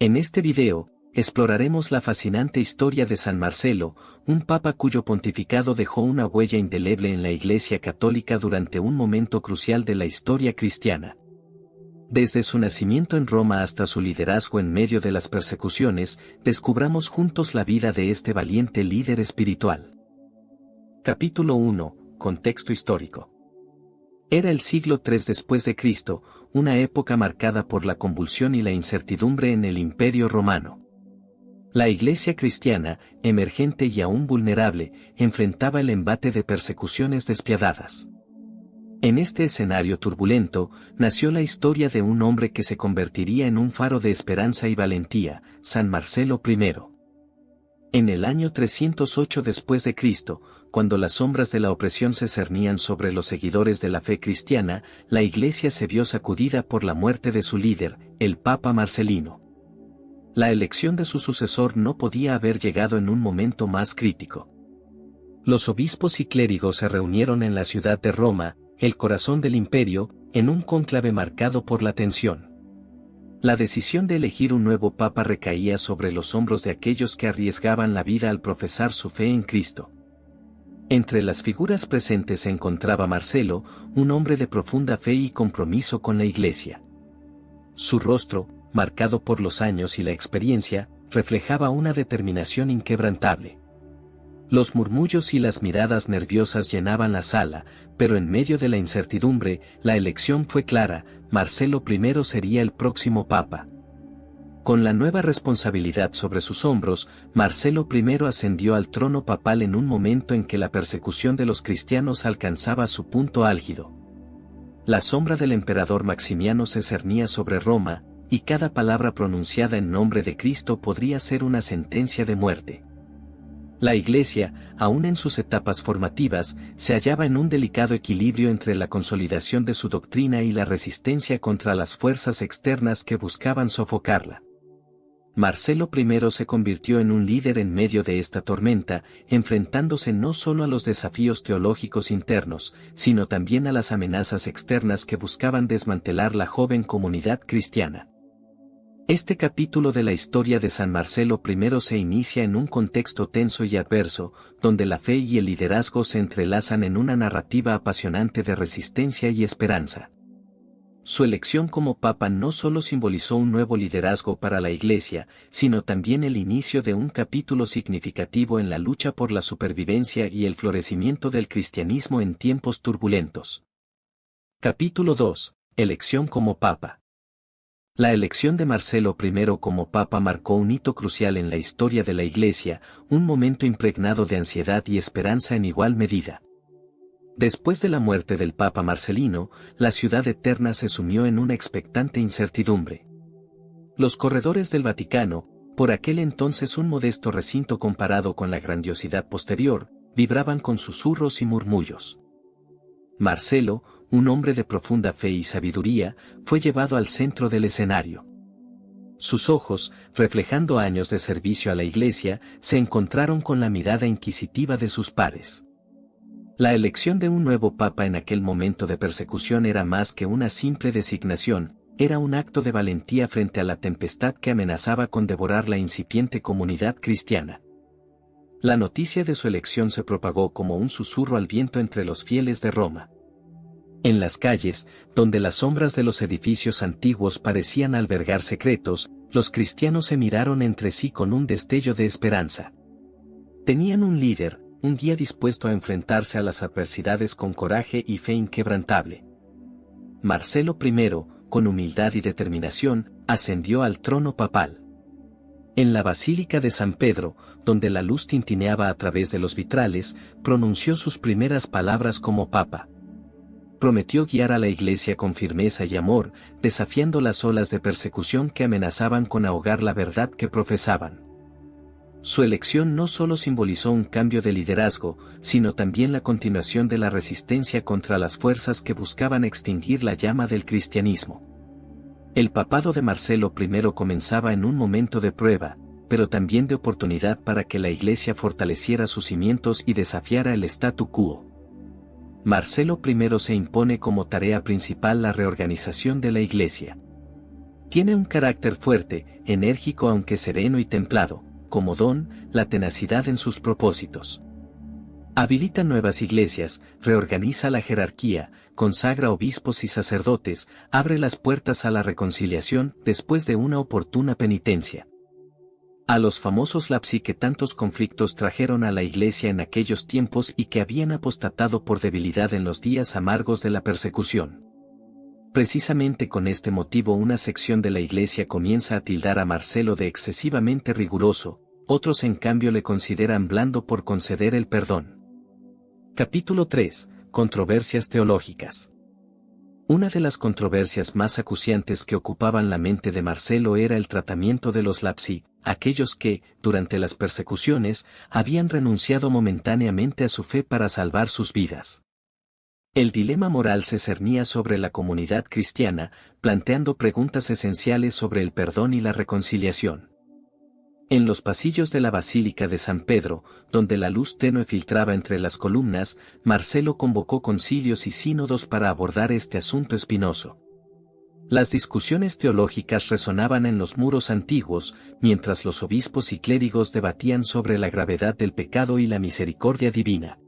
En este video, exploraremos la fascinante historia de San Marcelo, un papa cuyo pontificado dejó una huella indeleble en la Iglesia Católica durante un momento crucial de la historia cristiana. Desde su nacimiento en Roma hasta su liderazgo en medio de las persecuciones, descubramos juntos la vida de este valiente líder espiritual. Capítulo 1. Contexto histórico. Era el siglo III después de Cristo, una época marcada por la convulsión y la incertidumbre en el Imperio Romano. La Iglesia cristiana, emergente y aún vulnerable, enfrentaba el embate de persecuciones despiadadas. En este escenario turbulento, nació la historia de un hombre que se convertiría en un faro de esperanza y valentía, San Marcelo I. En el año 308 después de Cristo, cuando las sombras de la opresión se cernían sobre los seguidores de la fe cristiana, la Iglesia se vio sacudida por la muerte de su líder, el Papa Marcelino. La elección de su sucesor no podía haber llegado en un momento más crítico. Los obispos y clérigos se reunieron en la ciudad de Roma, el corazón del imperio, en un cónclave marcado por la tensión. La decisión de elegir un nuevo papa recaía sobre los hombros de aquellos que arriesgaban la vida al profesar su fe en Cristo. Entre las figuras presentes se encontraba Marcelo, un hombre de profunda fe y compromiso con la Iglesia. Su rostro, marcado por los años y la experiencia, reflejaba una determinación inquebrantable. Los murmullos y las miradas nerviosas llenaban la sala, pero en medio de la incertidumbre, la elección fue clara: Marcelo I sería el próximo papa. Con la nueva responsabilidad sobre sus hombros, Marcelo I ascendió al trono papal en un momento en que la persecución de los cristianos alcanzaba su punto álgido. La sombra del emperador Maximiano se cernía sobre Roma, y cada palabra pronunciada en nombre de Cristo podría ser una sentencia de muerte. La Iglesia, aún en sus etapas formativas, se hallaba en un delicado equilibrio entre la consolidación de su doctrina y la resistencia contra las fuerzas externas que buscaban sofocarla. Marcelo I se convirtió en un líder en medio de esta tormenta, enfrentándose no solo a los desafíos teológicos internos, sino también a las amenazas externas que buscaban desmantelar la joven comunidad cristiana. Este capítulo de la historia de San Marcelo I se inicia en un contexto tenso y adverso, donde la fe y el liderazgo se entrelazan en una narrativa apasionante de resistencia y esperanza. Su elección como papa no solo simbolizó un nuevo liderazgo para la Iglesia, sino también el inicio de un capítulo significativo en la lucha por la supervivencia y el florecimiento del cristianismo en tiempos turbulentos. Capítulo 2. Elección como papa. La elección de Marcelo I como papa marcó un hito crucial en la historia de la Iglesia, un momento impregnado de ansiedad y esperanza en igual medida. Después de la muerte del Papa Marcelino, la ciudad eterna se sumió en una expectante incertidumbre. Los corredores del Vaticano, por aquel entonces un modesto recinto comparado con la grandiosidad posterior, vibraban con susurros y murmullos. Marcelo, un hombre de profunda fe y sabiduría, fue llevado al centro del escenario. Sus ojos, reflejando años de servicio a la Iglesia, se encontraron con la mirada inquisitiva de sus pares. La elección de un nuevo papa en aquel momento de persecución era más que una simple designación, era un acto de valentía frente a la tempestad que amenazaba con devorar la incipiente comunidad cristiana. La noticia de su elección se propagó como un susurro al viento entre los fieles de Roma. En las calles, donde las sombras de los edificios antiguos parecían albergar secretos, los cristianos se miraron entre sí con un destello de esperanza. Tenían un líder, un guía dispuesto a enfrentarse a las adversidades con coraje y fe inquebrantable. Marcelo I, con humildad y determinación, ascendió al trono papal. En la Basílica de San Pedro, donde la luz tintineaba a través de los vitrales, pronunció sus primeras palabras como papa. Prometió guiar a la Iglesia con firmeza y amor, desafiando las olas de persecución que amenazaban con ahogar la verdad que profesaban. Su elección no solo simbolizó un cambio de liderazgo, sino también la continuación de la resistencia contra las fuerzas que buscaban extinguir la llama del cristianismo. El papado de Marcelo I comenzaba en un momento de prueba, pero también de oportunidad para que la Iglesia fortaleciera sus cimientos y desafiara el statu quo. Marcelo I se impone como tarea principal la reorganización de la Iglesia. Tiene un carácter fuerte, enérgico aunque sereno y templado, como don, la tenacidad en sus propósitos. Habilita nuevas iglesias, reorganiza la jerarquía, consagra obispos y sacerdotes, abre las puertas a la reconciliación después de una oportuna penitencia. A los famosos lapsi que tantos conflictos trajeron a la Iglesia en aquellos tiempos y que habían apostatado por debilidad en los días amargos de la persecución. Precisamente con este motivo una sección de la Iglesia comienza a tildar a Marcelo de excesivamente riguroso, otros en cambio le consideran blando por conceder el perdón. Capítulo 3. Controversias teológicas. Una de las controversias más acuciantes que ocupaban la mente de Marcelo era el tratamiento de los lapsi, aquellos que, durante las persecuciones, habían renunciado momentáneamente a su fe para salvar sus vidas. El dilema moral se cernía sobre la comunidad cristiana, planteando preguntas esenciales sobre el perdón y la reconciliación. En los pasillos de la Basílica de San Pedro, donde la luz tenue filtraba entre las columnas, Marcelo convocó concilios y sínodos para abordar este asunto espinoso. Las discusiones teológicas resonaban en los muros antiguos, mientras los obispos y clérigos debatían sobre la gravedad del pecado y la misericordia divina.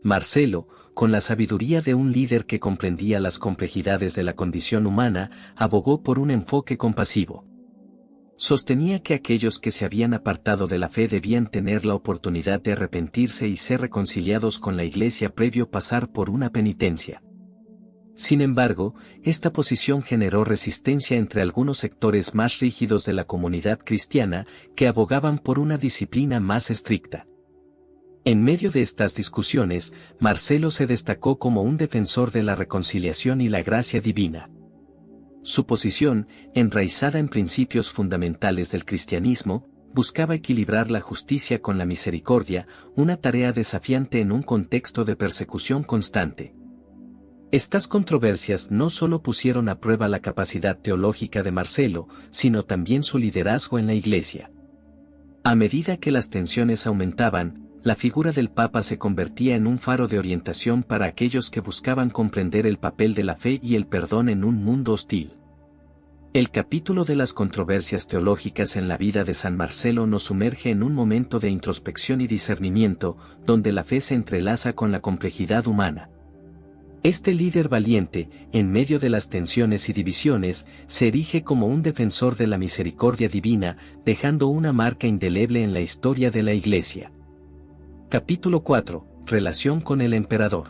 Marcelo, con la sabiduría de un líder que comprendía las complejidades de la condición humana, abogó por un enfoque compasivo. Sostenía que aquellos que se habían apartado de la fe debían tener la oportunidad de arrepentirse y ser reconciliados con la Iglesia previo pasar por una penitencia. Sin embargo, esta posición generó resistencia entre algunos sectores más rígidos de la comunidad cristiana que abogaban por una disciplina más estricta. En medio de estas discusiones, Marcelo se destacó como un defensor de la reconciliación y la gracia divina. Su posición, enraizada en principios fundamentales del cristianismo, buscaba equilibrar la justicia con la misericordia, una tarea desafiante en un contexto de persecución constante. Estas controversias no solo pusieron a prueba la capacidad teológica de Marcelo, sino también su liderazgo en la Iglesia. A medida que las tensiones aumentaban, la figura del Papa se convertía en un faro de orientación para aquellos que buscaban comprender el papel de la fe y el perdón en un mundo hostil. El capítulo de las controversias teológicas en la vida de San Marcelo nos sumerge en un momento de introspección y discernimiento, donde la fe se entrelaza con la complejidad humana. Este líder valiente, en medio de las tensiones y divisiones, se erige como un defensor de la misericordia divina, dejando una marca indeleble en la historia de la Iglesia. Capítulo 4. Relación con el emperador.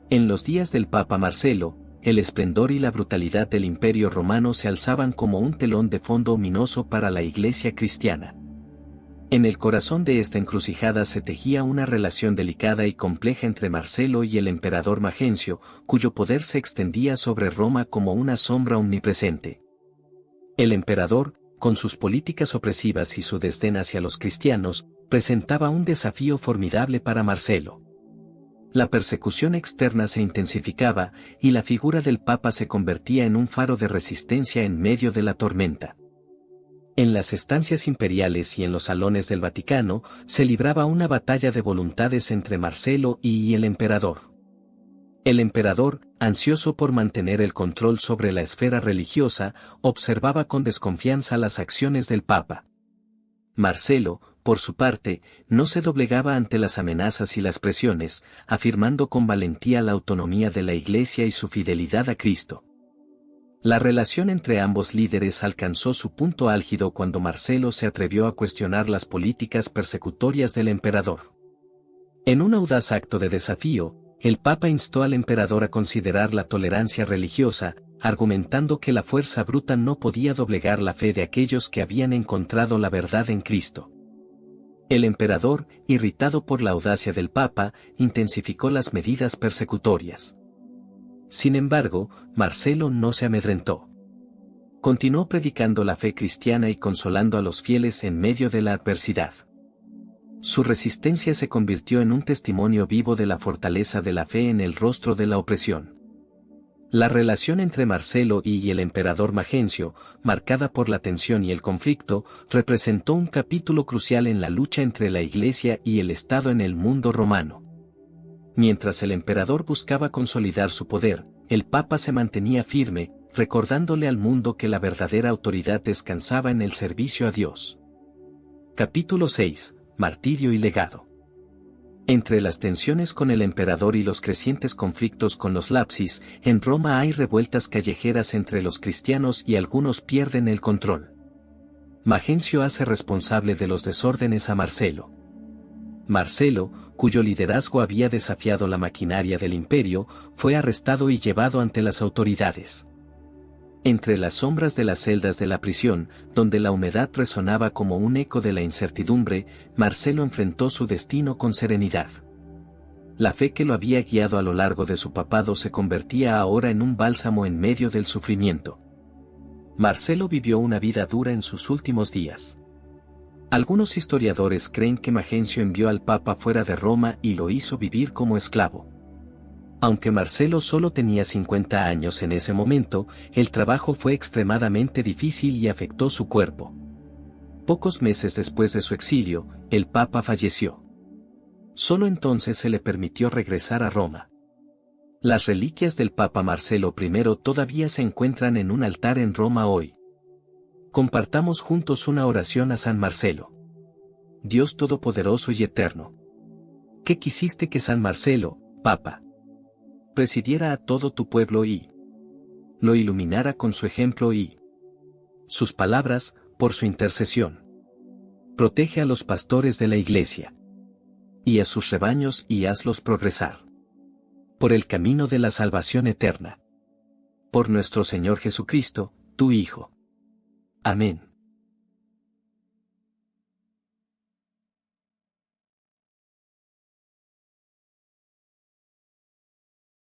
En los días del Papa Marcelo, el esplendor y la brutalidad del Imperio Romano se alzaban como un telón de fondo ominoso para la Iglesia cristiana. En el corazón de esta encrucijada se tejía una relación delicada y compleja entre Marcelo y el emperador Magencio, cuyo poder se extendía sobre Roma como una sombra omnipresente. El emperador, con sus políticas opresivas y su desdén hacia los cristianos, presentaba un desafío formidable para Marcelo. La persecución externa se intensificaba, y la figura del Papa se convertía en un faro de resistencia en medio de la tormenta. En las estancias imperiales y en los salones del Vaticano, se libraba una batalla de voluntades entre Marcelo y el emperador. El emperador, ansioso por mantener el control sobre la esfera religiosa, observaba con desconfianza las acciones del Papa. Marcelo, por su parte, no se doblegaba ante las amenazas y las presiones, afirmando con valentía la autonomía de la Iglesia y su fidelidad a Cristo. La relación entre ambos líderes alcanzó su punto álgido cuando Marcelo se atrevió a cuestionar las políticas persecutorias del emperador. En un audaz acto de desafío, el Papa instó al emperador a considerar la tolerancia religiosa, argumentando que la fuerza bruta no podía doblegar la fe de aquellos que habían encontrado la verdad en Cristo. El emperador, irritado por la audacia del Papa, intensificó las medidas persecutorias. Sin embargo, Marcelo no se amedrentó. Continuó predicando la fe cristiana y consolando a los fieles en medio de la adversidad. Su resistencia se convirtió en un testimonio vivo de la fortaleza de la fe en el rostro de la opresión. La relación entre Marcelo y el emperador Magencio, marcada por la tensión y el conflicto, representó un capítulo crucial en la lucha entre la Iglesia y el Estado en el mundo romano. Mientras el emperador buscaba consolidar su poder, el Papa se mantenía firme, recordándole al mundo que la verdadera autoridad descansaba en el servicio a Dios. Capítulo 6. Martirio y legado. Entre las tensiones con el emperador y los crecientes conflictos con los lapsis, en Roma hay revueltas callejeras entre los cristianos y algunos pierden el control. Magencio hace responsable de los desórdenes a Marcelo. Marcelo, cuyo liderazgo había desafiado la maquinaria del imperio, fue arrestado y llevado ante las autoridades. Entre las sombras de las celdas de la prisión, donde la humedad resonaba como un eco de la incertidumbre, Marcelo enfrentó su destino con serenidad. La fe que lo había guiado a lo largo de su papado se convertía ahora en un bálsamo en medio del sufrimiento. Marcelo vivió una vida dura en sus últimos días. Algunos historiadores creen que Magencio envió al Papa fuera de Roma y lo hizo vivir como esclavo. Aunque Marcelo solo tenía 50 años en ese momento, el trabajo fue extremadamente difícil y afectó su cuerpo. Pocos meses después de su exilio, el Papa falleció. Solo entonces se le permitió regresar a Roma. Las reliquias del Papa Marcelo I todavía se encuentran en un altar en Roma hoy. Compartamos juntos una oración a San Marcelo. Dios Todopoderoso y Eterno. ¿Qué quisiste que San Marcelo, Papa, presidiera a todo tu pueblo y lo iluminara con su ejemplo y sus palabras, por su intercesión? Protege a los pastores de la Iglesia y a sus rebaños y hazlos progresar por el camino de la salvación eterna. Por nuestro Señor Jesucristo, tu Hijo. Amén.